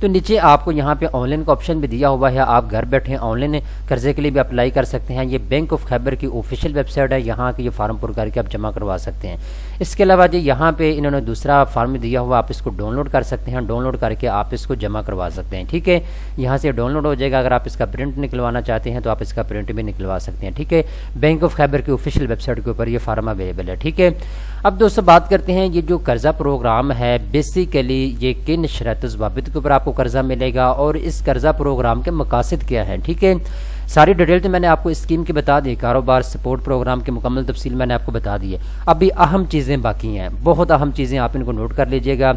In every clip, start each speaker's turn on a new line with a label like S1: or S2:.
S1: تو نیچے آپ کو یہاں پہ آن لائن کا آپشن بھی دیا ہوا ہے، آپ گھر بیٹھے آن لائن قرضے کے لیے بھی اپلائی کر سکتے ہیں۔ یہ بینک آف خیبر کی آفیشیل ویب سائٹ ہے، یہاں کے یہ فارم پر کر کے آپ جمع کروا سکتے ہیں۔ اس کے علاوہ جی یہاں پہ انہوں نے دوسرا فارم دیا ہوا، آپ اس کو ڈاؤن لوڈ کر سکتے ہیں، ڈاؤن لوڈ کر کے آپ اس کو جمع کروا سکتے ہیں، ٹھیک ہے۔ یہاں سے ڈاؤن لوڈ ہو جائے گا، اگر آپ اس کا پرنٹ نکلوانا چاہتے ہیں تو آپ اس کا پرنٹ بھی نکلوا سکتے ہیں، ٹھیک ہے۔ بینک آف خیبر کی آفیشیل ویب سائٹ کے اوپر یہ فارم اویلیبل ہے، ٹھیک ہے۔ اب دوستو بات کرتے ہیں یہ جو قرضہ پروگرام ہے بیسیکلی یہ کن شرائط و ضوابط کے اوپر آپ کو قرضہ ملے گا اور اس قرضہ پروگرام کے مقاصد کیا ہیں، ٹھیک ہے۔ ساری ڈیٹیل تو میں نے آپ کو اسکیم کی بتا دی، کاروبار سپورٹ پروگرام کی مکمل تفصیل میں نے آپ کو بتا دی ہے۔ ابھی اہم چیزیں باقی ہیں، بہت اہم چیزیں، آپ ان کو نوٹ کر لیجئے گا۔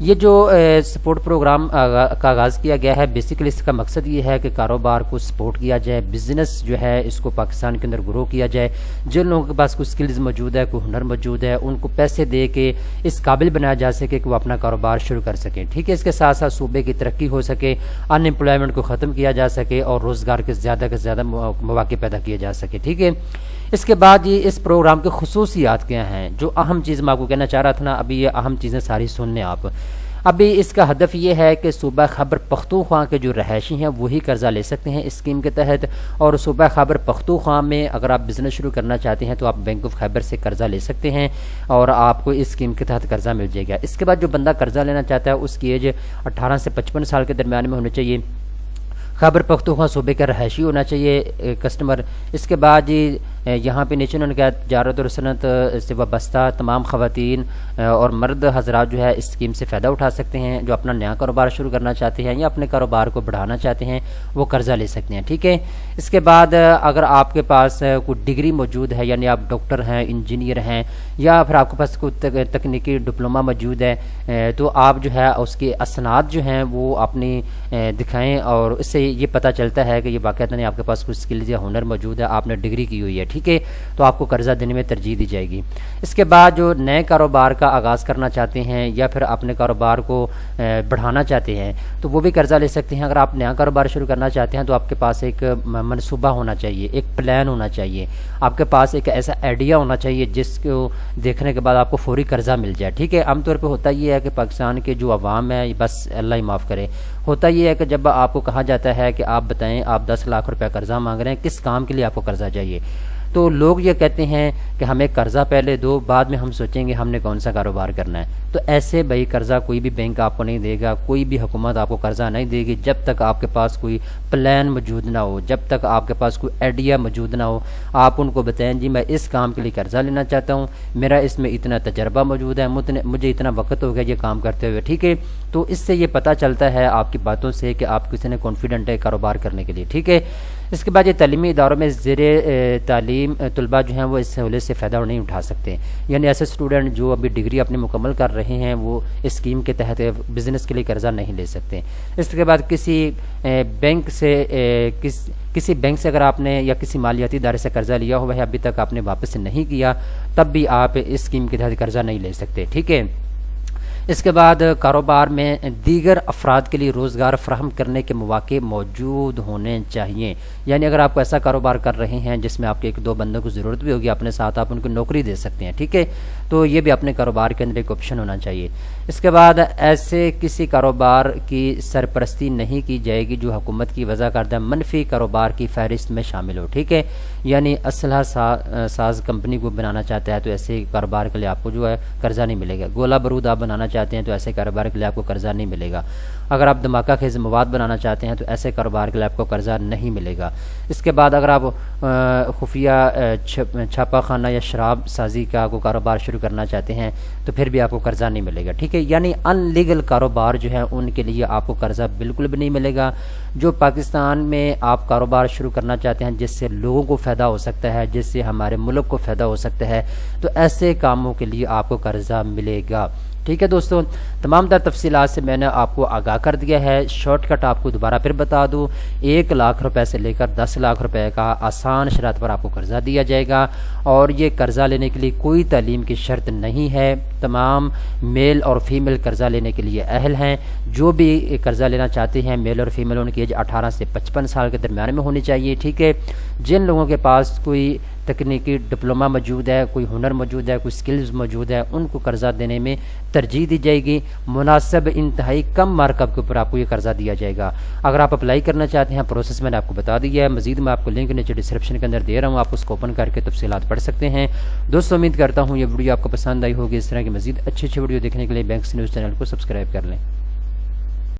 S1: یہ جو سپورٹ پروگرام کا آغاز کیا گیا ہے، بیسیکلی اس کا مقصد یہ ہے کہ کاروبار کو سپورٹ کیا جائے، بزنس جو ہے اس کو پاکستان کے اندر گرو کیا جائے۔ جن لوگوں کے پاس کوئی سکلز موجود ہے، کوئی ہنر موجود ہے، ان کو پیسے دے کے اس قابل بنایا جا سکے کہ وہ اپنا کاروبار شروع کر سکیں، ٹھیک ہے۔ اس کے ساتھ ساتھ صوبے کی ترقی ہو سکے، ان امپلائمنٹ کو ختم کیا جا سکے اور روزگار کے زیادہ مواقع پیدا کیے جا سکے، ٹھیک ہے۔ اس کے بعد یہ اس پروگرام کی خصوصیات کیا ہیں، جو اہم چیز میں آپ کو کہنا چاہ رہا تھا نا، ابھی یہ اہم چیزیں ساری سن لیں آپ۔ ابھی اس کا ہدف یہ ہے کہ صوبہ خیبر پختونخوا کے جو رہائشی ہیں وہی قرضہ لے سکتے ہیں اسکیم کے تحت، اور صوبہ خیبر پختونخوا میں اگر آپ بزنس شروع کرنا چاہتے ہیں تو آپ بینک آف خیبر سے قرضہ لے سکتے ہیں اور آپ کو اس اسکیم کے تحت قرضہ مل جائے گا۔ اس کے بعد جو بندہ قرضہ لینا چاہتا ہے اس کی ایج 18 سے 55 سال کے درمیان میں ہونی چاہیے، خیبر پختونخوا صوبے کا رہائشی ہونا چاہیے کسٹمر۔ اس کے بعد جی یہاں پہ نیچے انہوں نے کہا تجارت اور صنعت سے وابستہ تمام خواتین اور مرد حضرات جو ہے اس اسکیم سے فائدہ اٹھا سکتے ہیں، جو اپنا نیا کاروبار شروع کرنا چاہتے ہیں یا اپنے کاروبار کو بڑھانا چاہتے ہیں وہ قرضہ لے سکتے ہیں، ٹھیک ہے۔ اس کے بعد اگر آپ کے پاس کوئی ڈگری موجود ہے، یعنی آپ ڈاکٹر ہیں، انجینئر ہیں، یا پھر آپ کے پاس کوئی تکنیکی ڈپلومہ موجود ہے، تو آپ جو ہے اس کے اسناد جو ہیں وہ اپنی دکھائیں، اور اس سے یہ پتہ چلتا ہے کہ یہ باقاعدہ آپ کے پاس کوئی سکلز یا ہنر موجود ہے، آپ نے ڈگری کی ہوئی ہے، ٹھیک ہے، تو آپ کو قرضہ دینے میں ترجیح دی جائے گی۔ اس کے بعد جو نئے کاروبار کا آغاز کرنا چاہتے ہیں یا پھر اپنے کاروبار کو بڑھانا چاہتے ہیں تو وہ بھی قرضہ لے سکتے ہیں۔ اگر آپ نیا کاروبار شروع کرنا چاہتے ہیں تو آپ کے پاس ایک منصوبہ ہونا چاہیے، ایک پلان ہونا چاہیے، آپ کے پاس ایک ایسا آئیڈیا ہونا چاہیے جس کو دیکھنے کے بعد آپ کو فوری قرضہ مل جائے، ٹھیک ہے۔ عام طور پہ ہوتا یہ ہے کہ پاکستان کے جو عوام ہے، بس اللہ ہی معاف کرے، ہوتا یہ ہے کہ جب آپ کو کہا جاتا ہے کہ آپ بتائیں آپ 10 لاکھ روپے قرضہ مانگ رہے ہیں، کس کام کے لیے آپ کو قرضہ چاہیے، تو لوگ یہ کہتے ہیں کہ ہمیں قرضہ پہلے دو، بعد میں ہم سوچیں گے ہم نے کون سا کاروبار کرنا ہے۔ تو ایسے بھائی قرضہ کوئی بھی بینک آپ کو نہیں دے گا، کوئی بھی حکومت آپ کو قرضہ نہیں دے گی جب تک آپ کے پاس کوئی پلان موجود نہ ہو، جب تک آپ کے پاس کوئی آئیڈیا موجود نہ ہو۔ آپ ان کو بتائیں جی میں اس کام کے لیے قرضہ لینا چاہتا ہوں، میرا اس میں اتنا تجربہ موجود ہے، مجھے اتنا وقت ہو گیا یہ کام کرتے ہوئے، ٹھیک ہے۔ تو اس سے یہ پتہ چلتا ہے آپ کی باتوں سے کہ آپ کسی نے کانفیڈنٹ ہے کاروبار کرنے کے لیے، ٹھیک ہے۔ اس کے بعد یہ تعلیمی اداروں میں زیر تعلیم طلباء جو ہیں وہ اس سہولت سے فائدہ نہیں اٹھا سکتے، یعنی ایسے اسٹوڈنٹ جو ابھی ڈگری اپنی مکمل کر رہے ہیں وہ اس اسکیم کے تحت بزنس کے لیے قرضہ نہیں لے سکتے۔ اس کے بعد کسی بینک سے اگر آپ نے یا کسی مالیاتی ادارے سے قرضہ لیا ہوا ہے ابھی تک آپ نے واپس نہیں کیا، تب بھی آپ اس اسکیم کے تحت قرضہ نہیں لے سکتے، ٹھیک ہے۔ اس کے بعد کاروبار میں دیگر افراد کے لیے روزگار فراہم کرنے کے مواقع موجود ہونے چاہیے، یعنی اگر آپ ایسا کاروبار کر رہے ہیں جس میں آپ کے 1-2 بندوں کو ضرورت بھی ہوگی اپنے ساتھ، آپ ان کو نوکری دے سکتے ہیں، ٹھیک ہے، تو یہ بھی اپنے کاروبار کے اندر ایک آپشن ہونا چاہیے۔ اس کے بعد ایسے کسی کاروبار کی سرپرستی نہیں کی جائے گی جو حکومت کی وضع کردہ منفی کاروبار کی فہرست میں شامل ہو، ٹھیک ہے، یعنی اسلحہ ساز کمپنی کو بنانا چاہتا ہے تو ایسے کاروبار کے لیے آپ کو جو ہے قرضہ نہیں ملے گا۔ گولہ بارود آپ بنانا چاہتے ہیں تو ایسے کاروبار کے لیے آپ کو قرضہ نہیں ملے گا۔ اگر آپ دھماکہ خیز مواد بنانا چاہتے ہیں تو ایسے کاروبار کے لیے آپ کو قرضہ نہیں ملے گا۔ اس کے بعد اگر آپ خفیہ چھاپا خانہ یا شراب سازی کا کوئی کاروبار شروع کرنا چاہتے ہیں تو پھر بھی آپ کو قرضہ نہیں ملے گا، ٹھیک ہے، یعنی ان لیگل کاروبار جو ہیں ان کے لیے آپ کو قرضہ بالکل بھی نہیں ملے گا۔ جو پاکستان میں آپ کاروبار شروع کرنا چاہتے ہیں جس سے لوگوں کو فائدہ ہو سکتا ہے، جس سے ہمارے ملک کو فائدہ ہو سکتا ہے، تو ایسے کاموں کے لیے آپ کو قرضہ ملے گا، ٹھیک ہے دوستوں۔ تمام تر تفصیلات سے میں نے آپ کو آگاہ کر دیا ہے۔ شارٹ کٹ آپ کو دوبارہ پھر بتا دوں، 1 لاکھ روپے سے لے کر 10 لاکھ روپے کا آسان شرائط پر آپ کو قرضہ دیا جائے گا، اور یہ قرضہ لینے کے لیے کوئی تعلیم کی شرط نہیں ہے۔ تمام میل اور فیمیل قرضہ لینے کے لیے اہل ہیں۔ جو بھی قرضہ لینا چاہتے ہیں میل اور فیمیل، ان کی ایج 18 سے 55 سال کے درمیان میں ہونی چاہیے، ٹھیک ہے۔ جن لوگوں کے پاس کوئی تکنیکی ڈپلوما موجود ہے، کوئی ہنر موجود ہے، کوئی سکلز موجود ہے، ان کو قرضہ دینے میں ترجیح دی جائے گی۔ مناسب انتہائی کم مارک اپ کے اوپر آپ کو یہ قرضہ دیا جائے گا۔ اگر آپ اپلائی کرنا چاہتے ہیں، پروسیس میں نے آپ کو بتا دیا ہے، مزید میں آپ کو لنک نیچے ڈسکرپشن کے اندر دے رہا ہوں، آپ اس کو اوپن کر کے تفصیلات پڑھ سکتے ہیں۔ دوستو امید کرتا ہوں یہ ویڈیو آپ کو پسند آئی ہوگی۔ اس طرح کی مزید اچھی ویڈیو دیکھنے کے لیے بینکس نیوز چینل کو سبسکرائب کر لیں۔